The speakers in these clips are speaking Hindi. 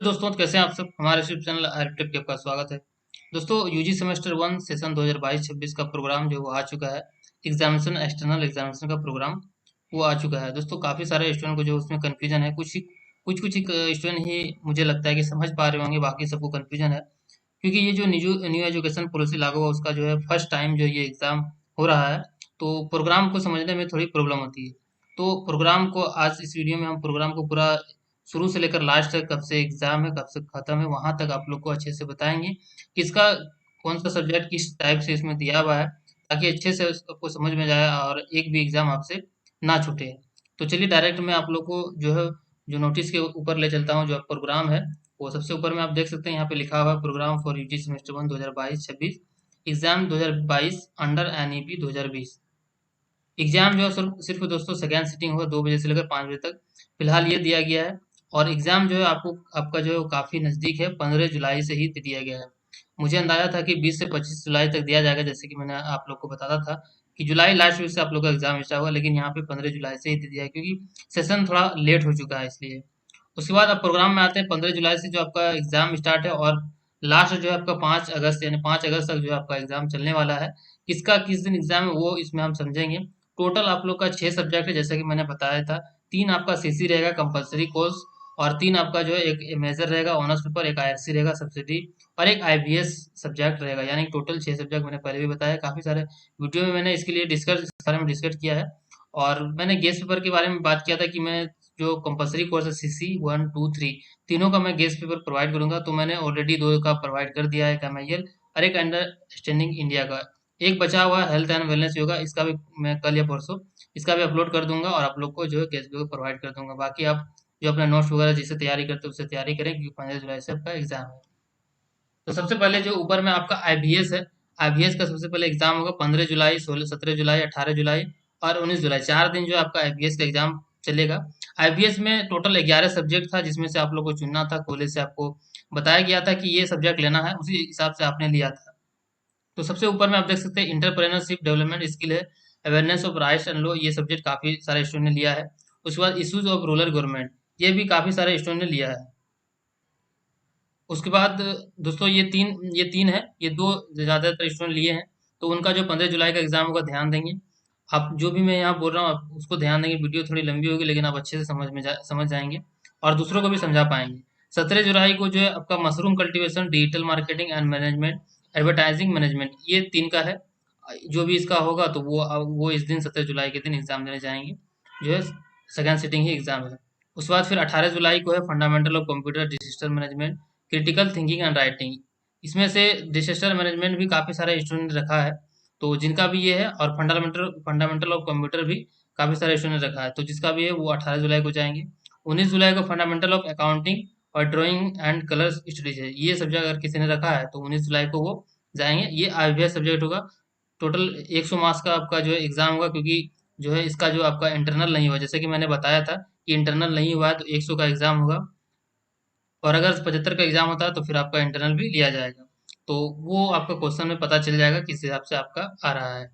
दोस्तों, कैसे हैं आप सब। हमारे यूट्यूब चैनल आरटेक आपका स्वागत है। दोस्तों, यूजी सेमेस्टर 1 सेशन 2022-26 का प्रोग्राम जो है वो आ चुका है। एग्जामिनेशन एक्सटर्नल एग्जामिनेशन का प्रोग्राम वो आ चुका है। दोस्तों, काफ़ी सारे स्टूडेंट को जो उसमें कन्फ्यूजन है। कुछ स्टूडेंट ही मुझे लगता है कि समझ पा रहे होंगे, बाकी सबको कन्फ्यूजन है। क्योंकि ये जो न्यू एजुकेशन पॉलिसी लागू हुआ उसका जो है फर्स्ट टाइम जो ये एग्ज़ाम हो रहा है, तो प्रोग्राम को समझने में थोड़ी प्रॉब्लम होती है। तो प्रोग्राम को आज इस वीडियो में हम प्रोग्राम को पूरा शुरू से लेकर लास्ट तक, कब से एग्ज़ाम है, कब से ख़त्म है, वहाँ तक आप लोग को अच्छे से बताएँगे। किसका कौन-सा सब्जेक्ट किस टाइप से इसमें दिया हुआ है, ताकि अच्छे से आपको समझ में जाए और एक भी एग्ज़ाम आपसे ना छूटे। तो चलिए डायरेक्ट मैं आप लोग को जो है, जो नोटिस के ऊपर ले चलता हूँ, जो प्रोग्राम है, वो सबसे ऊपर में आप देख सकते हैं, यहाँ पे लिखा हुआ है programme for UG semester 1 2022-26 exam 2022 under NEP 2020। Exam जो है सिर्फ दोस्तों सेकेंड सीटिंग होगा 2 बजे से लेकर 5 बजे तक। फिलहाल ये दिया गया है। और एग्जाम जो है आपका जो है वो काफ़ी नज़दीक है, 15 जुलाई से ही दिया गया है। मुझे अंदाजा था कि 20 से 25 जुलाई तक दिया जाएगा, जैसे कि मैंने आप लोग को बताता था कि जुलाई लास्ट वीक से आप लोग का एग्जाम स्टार्ट होगा, लेकिन यहाँ पे 15 जुलाई से ही दे दिया है, क्योंकि सेशन थोड़ा लेट हो चुका है इसलिए। उसके बाद अब प्रोग्राम में आते हैं। 15 जुलाई से जो आपका एग्जाम स्टार्ट है और लास्ट जो है आपका 5 अगस्त, यानी 5 अगस्त तक जो है आपका एग्जाम चलने वाला है। किसका किस दिन एग्जाम है वो इसमें हम समझेंगे। टोटल आप लोग का 6 सब्जेक्ट है, जैसा कि मैंने बताया था। 3 आपका सीसी रहेगा कंपलसरी कोर्स, और 3 आपका जो है, एक मेजर रहेगा ऑनर्स पेपर, एक आईआरसी रहेगा सब्सिडी, और एक आईबीएस सब्जेक्ट रहेगा। यानी टोटल 6 सब्जेक्ट मैंने पहले भी बताया। काफ़ी सारे वीडियो में मैंने इसके लिए डिस्कस इस बारे में डिस्कस किया है। और मैंने गेस्ट पेपर के बारे में बात किया था कि मैं जो कंपलसरी कोर्स है सीसी 1, 2, 3 तीनों का मैं गेस्ट पेपर प्रोवाइड करूंगा। तो मैंने ऑलरेडी 2 का प्रोवाइड कर दिया है, एक एमआईएल और एक अंडरस्टैंडिंग इंडिया का। एक बचा हुआ हेल्थ एंड वेलनेस योगा, इसका भी मैं कल या परसों इसका भी अपलोड कर दूंगा और आप लोग को जो है गेस्ट पेपर प्रोवाइड कर दूंगा। बाकी आप जो अपने नोट्स वगैरह जिससे तैयारी करते हो उससे तैयारी करें, क्योंकि 15 जुलाई से आपका एग्जाम है। तो सबसे पहले जो ऊपर में आपका आईबीएस है, आईबीएस का सबसे पहले एग्जाम होगा 15 जुलाई, 16, 17 जुलाई, 18 जुलाई और 19 जुलाई। 4 दिन जो है आपका आईबीएस का एग्जाम चलेगा। आईबीएस में टोटल 11 सब्जेक्ट था, जिसमें से आप लोग को चुनना था। कॉलेज से आपको बताया गया था कि ये सब्जेक्ट लेना है, उसी हिसाब से आपने लिया था। तो सबसे ऊपर में आप देख सकते हैं इंटरप्रेन्योरशिप डेवलपमेंट स्किल है, awareness of rights and law, ये सब्जेक्ट काफी सारे स्टूडेंट ने लिया है। उसके बाद इश्यूज ऑफ रूरल गवर्नमेंट, ये भी काफी सारे स्टूडेंट ने लिया है। उसके बाद दोस्तों ये तीन है, ये दो ज़्यादातर स्टूडेंट लिए हैं। तो उनका जो 15 जुलाई का एग्जाम होगा ध्यान देंगे। आप जो भी मैं यहाँ बोल रहा हूँ आप उसको ध्यान देंगे। वीडियो थोड़ी लंबी होगी, लेकिन आप अच्छे से समझ जाएंगे और दूसरों को भी समझा पाएंगे। 17 जुलाई को जो है आपका mushroom cultivation, digital marketing and management, advertising management, ये 3 का है। जो भी इसका होगा तो वो इस दिन 17 जुलाई के दिन एग्जाम देने जाएंगे, जो है सेकेंड सिटिंग ही एग्जाम है। उसके बाद फिर 18 जुलाई को है fundamental of computer disaster management, critical thinking and writing. इसमें से डिसास्टर मैनेजमेंट भी काफ़ी सारे स्टूडेंट ने रखा है, तो जिनका भी ये है, और फंडामेंटल फंडामेंटल ऑफ कंप्यूटर भी काफ़ी सारे स्टूडेंट ने रखा है, तो जिसका भी है वो 18 जुलाई को जाएंगे। 19 जुलाई को फंडामेंटल ऑफ अकाउंटिंग और ड्राइंग एंड कलर स्टडीज है, ये सब्जेक्ट अगर किसी ने रखा है तो 19 जुलाई को वो जाएंगे। ये आईबीएस सब्जेक्ट होगा। टोटल 100 मार्क्स का आपका जो है एग्जाम होगा, क्योंकि जो है इसका जो आपका इंटरनल नहीं हुआ, जैसे कि मैंने बताया था कि इंटरनल नहीं हुआ है तो 100 का एग्जाम होगा। और अगर 75 का एग्जाम होता है तो फिर आपका इंटरनल भी लिया जाएगा। तो वो आपका क्वेश्चन में पता चल जाएगा किस हिसाब से आपका आ रहा है।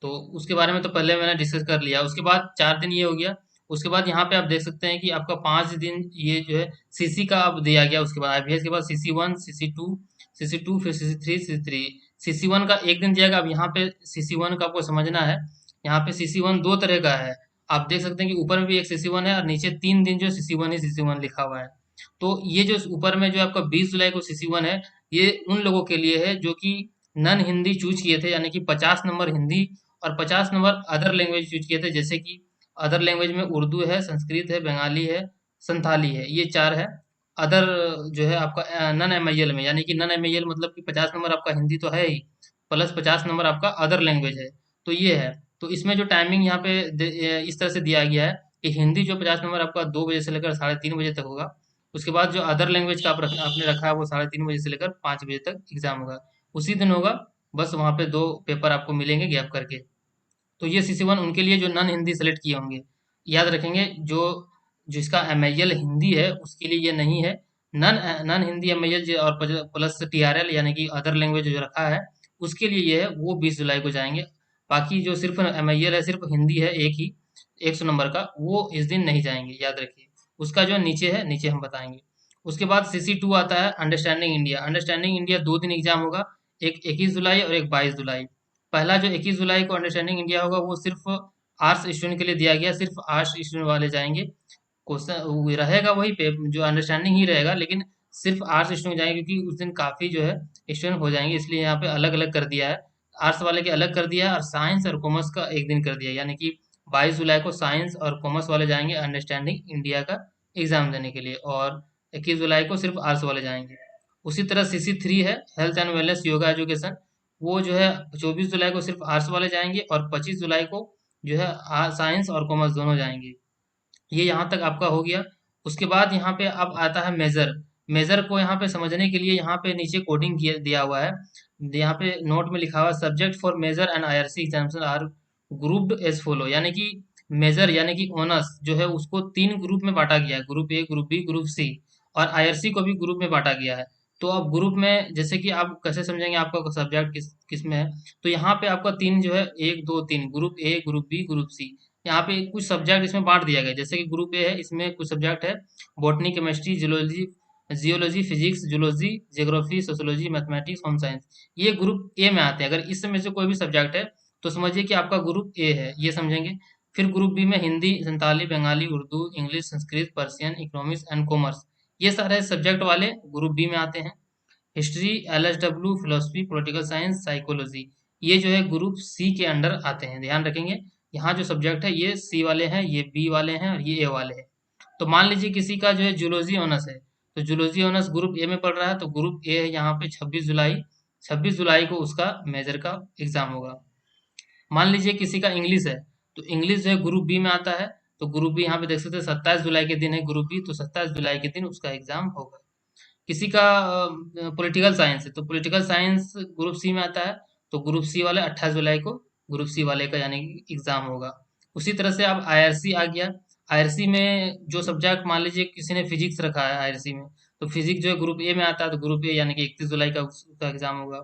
तो उसके बारे में तो पहले मैंने डिस्कस कर लिया। उसके बाद 4 दिन ये हो गया। उसके बाद यहाँ पे आप देख सकते हैं कि आपका 5 दिन ये जो है सीसी का अब दिया गया। उसके बाद आईबीएस के बाद सीसी 1, सीसी 2 फिर सीसी 3। सीसी 1 का एक दिन दिया गया। अब यहाँ पे सीसी 1 का आपको समझना है। यहाँ पे सीसी 1 दो तरह का है। आप देख सकते हैं कि ऊपर में भी एक सीसी 1 है और नीचे 3 दिन जो सीसी 1 ही सीसी 1 लिखा हुआ है। तो ये जो ऊपर में जो आपका 20 जुलाई को सीसी 1 है, ये उन लोगों के लिए है जो कि नन हिंदी चूज किए थे, यानी कि 50 नंबर हिंदी और 50 नंबर अदर लैंग्वेज चूज किए थे। जैसे कि अदर लैंग्वेज में उर्दू है, संस्कृत है, बंगाली है, संथाली है, ये 4 है। अदर जो है आपका नन एमआईएल में, यानी कि नन एमआईएल मतलब कि 50 नंबर आपका हिंदी तो है ही, प्लस 50 नंबर आपका अदर लैंग्वेज है। तो ये है। तो इसमें जो टाइमिंग यहाँ पे इस तरह से दिया गया है कि हिंदी जो 50 नंबर आपका 2 बजे से लेकर 3:30 बजे तक होगा। उसके बाद जो अदर लैंग्वेज का आपने रखा है वो 3:30 बजे से लेकर 5 बजे तक एग्जाम होगा। उसी दिन होगा, बस वहाँ पे 2 पेपर आपको मिलेंगे गैप करके। तो ये सीसी 1 उनके लिए जो नॉन हिंदी सेलेक्ट किए होंगे। याद रखेंगे, जो जिसका एमआईएल हिंदी है उसके लिए ये नहीं है। नॉन नॉन हिंदी एमआईएल और प्लस टीआरएल यानी कि अदर लैंग्वेज जो रखा है उसके लिए ये है, वो 20 जुलाई को जाएंगे। बाकी जो सिर्फ एमआईएल है, सिर्फ हिंदी है एक ही, 100 नंबर का, वो इस दिन नहीं जाएंगे, याद रखिए। उसका जो नीचे है, नीचे हम बताएंगे। उसके बाद CC2 आता है, अंडरस्टैंडिंग इंडिया। अंडरस्टैंडिंग इंडिया 2 दिन एग्जाम होगा, एक 21 जुलाई और एक 22 जुलाई। पहला जो 21 जुलाई को अंडरस्टैंडिंग इंडिया होगा वो सिर्फ आर्ट्स स्टूडेंट के लिए दिया गया, सिर्फ आर्ट्स स्टूडेंट वाले जाएंगे। क्वेश्चन रहेगा वही पे जो अंडरस्टैंडिंग ही रहेगा, लेकिन सिर्फ आर्ट्स स्टूडेंट जाएंगे क्योंकि उस दिन काफ़ी जो है स्टूडेंट हो जाएंगे, इसलिए यहाँ पे अलग अलग कर दिया है। आर्ट्स वाले के अलग कर दिया है और साइंस और कॉमर्स का एक दिन कर दिया है, यानी कि 22 जुलाई को साइंस और कॉमर्स वाले जाएंगे अंडरस्टैंडिंग इंडिया का एग्जाम देने के लिए, और 21 जुलाई को सिर्फ आर्ट्स वाले जाएंगे। उसी तरह CC3 है, health and wellness yoga education. वो जो है 24 जुलाई को सिर्फ आर्ट्स वाले जाएंगे और 25 जुलाई को जो है साइंस और कॉमर्स दोनों जाएंगे। ये यहाँ तक आपका हो गया। उसके बाद यहाँ पे अब आता है मेजर। मेजर को यहाँ पे समझने के लिए यहाँ पे नीचे कोडिंग किया दिया हुआ है। यहाँ पे नोट में लिखा हुआ है subject for major and IRC examination are grouped as follow, यानी कि मेजर यानी कि ऑनर्स जो है उसको 3 ग्रुप में बांटा गया है, group A, group B, group C, और IRC को भी ग्रुप में बांटा गया है। तो अब ग्रुप में जैसे कि आप कैसे समझेंगे आपका सब्जेक्ट किस में है, तो यहाँ पे आपका तीन जो है, 1 2 3, group A, group B, group C. यहाँ पे कुछ सब्जेक्ट इसमें बांट दिया गया है, जैसे कि ग्रुप ए है, इसमें कुछ सब्जेक्ट है botany, chemistry, geology, geology, physics, zoology, geography, sociology, mathematics, home science. ये ग्रुप ए में आते हैं। अगर इसमें से कोई भी सब्जेक्ट है तो समझिए कि आपका ग्रुप ए है, ये समझेंगे। फिर ग्रुप बी में Hindi, Santali, Bengali, Urdu, English, Sanskrit, Persian, economics and commerce, ये सारे सब्जेक्ट वाले ग्रुप बी में आते हैं। History, LSW, philosophy, political science, psychology, ये जो है ग्रुप सी के अंडर आते हैं। ध्यान रखेंगे, यहाँ जो सब्जेक्ट है ये सी वाले हैं, ये बी वाले हैं और ये ए वाले हैं। तो मान लीजिए किसी का जो है जूलॉजी ऑनर्स है, तो जूलॉजी ऑनर्स ग्रुप ए में पढ़ रहा है, तो ग्रुप ए है यहाँ पे 26 जुलाई, 26 जुलाई को उसका मेजर का एग्जाम होगा। मान लीजिए किसी का इंग्लिश है, तो इंग्लिश जो है ग्रुप बी में आता है, तो ग्रुप बी यहाँ पे देख सकते हैं 27 जुलाई के दिन है ग्रुप बी, तो 27 जुलाई के दिन उसका एग्जाम होगा। किसी का पॉलिटिकल साइंस है, तो पॉलिटिकल साइंस ग्रुप सी में आता है, तो ग्रुप सी वाले 28 जुलाई को ग्रुप सी वाले का यानी कि एग्जाम होगा। उसी तरह से अब IRC आ गया। IRC में जो सब्जेक्ट, मान लीजिए किसी ने फिजिक्स रखा है IRC में, तो फिजिक्स जो है ग्रुप ए में आता है, तो ग्रुप ए यानी कि 31 जुलाई का उसका एग्जाम होगा।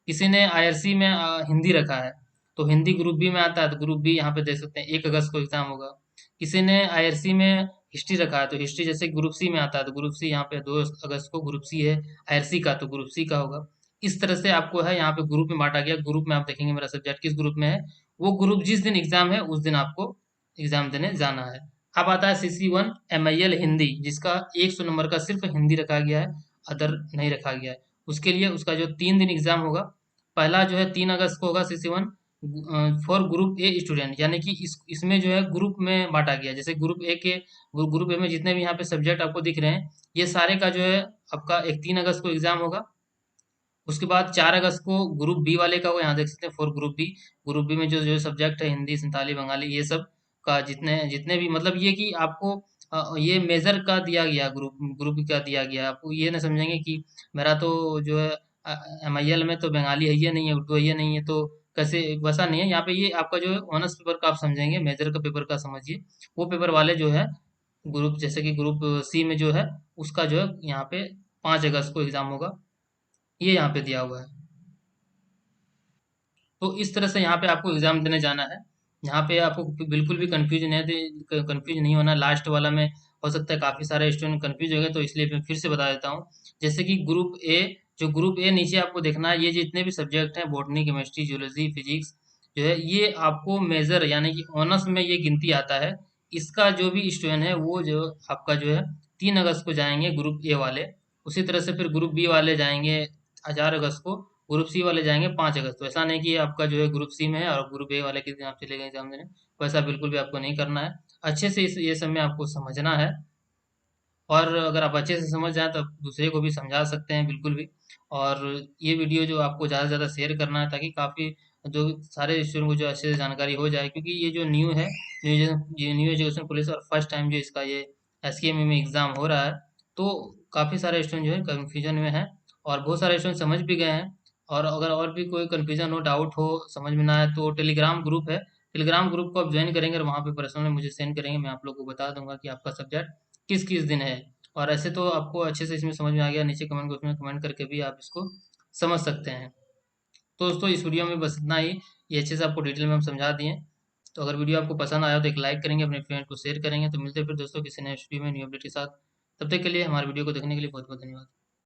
किसी ने IRC में हिंदी रखा है, तो हिंदी ग्रुप बी में आता है, तो ग्रुप बी यहाँ पे देख सकते हैं 1 अगस्त को एग्जाम होगा। किसी ने IRC में हिस्ट्री रखा है, तो हिस्ट्री जैसे ग्रुप सी में आता है, तो ग्रुप सी यहाँ पे 2 अगस्त को ग्रुप सी है IRC का, तो ग्रुप सी का होगा। इस तरह से आपको है यहाँ पे ग्रुप में बांटा गया। ग्रुप में आप देखेंगे मेरा सब्जेक्ट किस ग्रुप में है, वो ग्रुप जिस दिन एग्जाम है उस दिन आपको एग्जाम देने जाना है। अब आता है CC1 MIL हिंदी, जिसका 100 नंबर का सिर्फ हिंदी रखा गया है, अदर नहीं रखा गया है। उसके लिए उसका जो 3 दिन एग्जाम होगा, पहला जो है 3 अगस्त को होगा CC1 for group a student, यानी कि इसमें जो है ग्रुप में बांटा गया। जैसे ग्रुप ए के, ग्रुप ए में जितने भी यहाँ पे सब्जेक्ट आपको दिख रहे हैं, ये सारे का जो है आपका एक 3 अगस्त को एग्जाम होगा। उसके बाद 4 अगस्त को ग्रुप बी वाले का होगा, यहाँ देख सकते हैं for group B. Group B में जो जो सब्जेक्ट है हिंदी, संताली, बंगाली, ये सब का जितने जितने भी, मतलब ये कि आपको ये मेजर का दिया गया, ग्रुप ग्रुप का दिया गया। आपको ये ना समझेंगे कि मेरा तो जो है MIL में तो बंगाली है ये नहीं है, उर्दू है ये नहीं है, तो कैसे, वैसा नहीं है यहाँ पे। ये आपका जो है ऑनर्स पेपर का आप समझेंगे, मेजर का पेपर का समझिए। वो पेपर वाले जो है ग्रुप, जैसे कि ग्रुप सी में जो है उसका जो है यहाँ पे 5 अगस्त को एग्जाम होगा, ये यहाँ पे दिया हुआ है। तो इस तरह से यहाँ पे आपको एग्जाम देने जाना है। यहाँ पे आपको बिल्कुल भी कंफ्यूज नहीं होना। लास्ट वाला में हो सकता है काफ़ी सारे स्टूडेंट कंफ्यूज हो गए, तो इसलिए मैं फिर से बता देता हूँ। जैसे कि ग्रुप ए, जो ग्रुप ए नीचे आपको देखना है, ये जितने भी सब्जेक्ट हैं बॉटनी, केमिस्ट्री, जियोलॉजी, फिजिक्स, जो है ये आपको मेजर यानी कि ऑनर्स में ये गिनती आता है। इसका जो भी स्टूडेंट है वो जो आपका जो है 3 अगस्त को जाएंगे ग्रुप ए वाले। उसी तरह से फिर ग्रुप बी वाले जाएंगे 4 अगस्त को, ग्रुप सी वाले जाएंगे 5 अगस्त। तो ऐसा नहीं कि आपका जो है ग्रुप सी में है और ग्रुप ए वाले के दिन आप चले गए एग्जाम देने, वैसा बिल्कुल भी आपको नहीं करना है। अच्छे से ये सब में आपको समझना है, और अगर आप अच्छे से समझ जाएं तो आप दूसरे को भी समझा सकते हैं बिल्कुल भी। और ये वीडियो जो आपको ज़्यादा से ज़्यादा शेयर करना है, ताकि काफ़ी जो सारे स्टूडेंट को जो अच्छे से जानकारी हो जाए, क्योंकि ये जो न्यू है, ये न्यू एजुकेशन पुलिस, और फर्स्ट टाइम जो इसका ये SKMA में एग्ज़ाम हो रहा है, तो काफ़ी सारे स्टूडेंट जो है कन्फ्यूजन में हैं, और बहुत सारे स्टूडेंट समझ भी गए हैं। और अगर और भी कोई कन्फ्यूजन हो, डाउट हो, समझ में ना आए, तो टेलीग्राम ग्रुप है, टेलीग्राम ग्रुप को आप ज्वाइन करेंगे और वहाँ पे पर्सनली मुझे सेंड करेंगे, मैं आप लोग को बता दूंगा कि आपका सब्जेक्ट किस किस दिन है। और ऐसे तो आपको अच्छे से इसमें समझ में आ गया, नीचे कमेंट बॉक्स में कमेंट करके भी आप इसको समझ सकते हैं। तो दोस्तों इस वीडियो में बस इतना ही, ये अच्छे से आपको डिटेल में हम समझा दिए। तो अगर वीडियो आपको पसंद आया तो एक लाइक करेंगे, अपने फ्रेंड को शेयर करेंगे। तो मिलते हैं फिर दोस्तों किसी नए वीडियो में न्यू अपडेट के साथ। तब तक के लिए हमारे वीडियो को देखने के लिए बहुत बहुत धन्यवाद।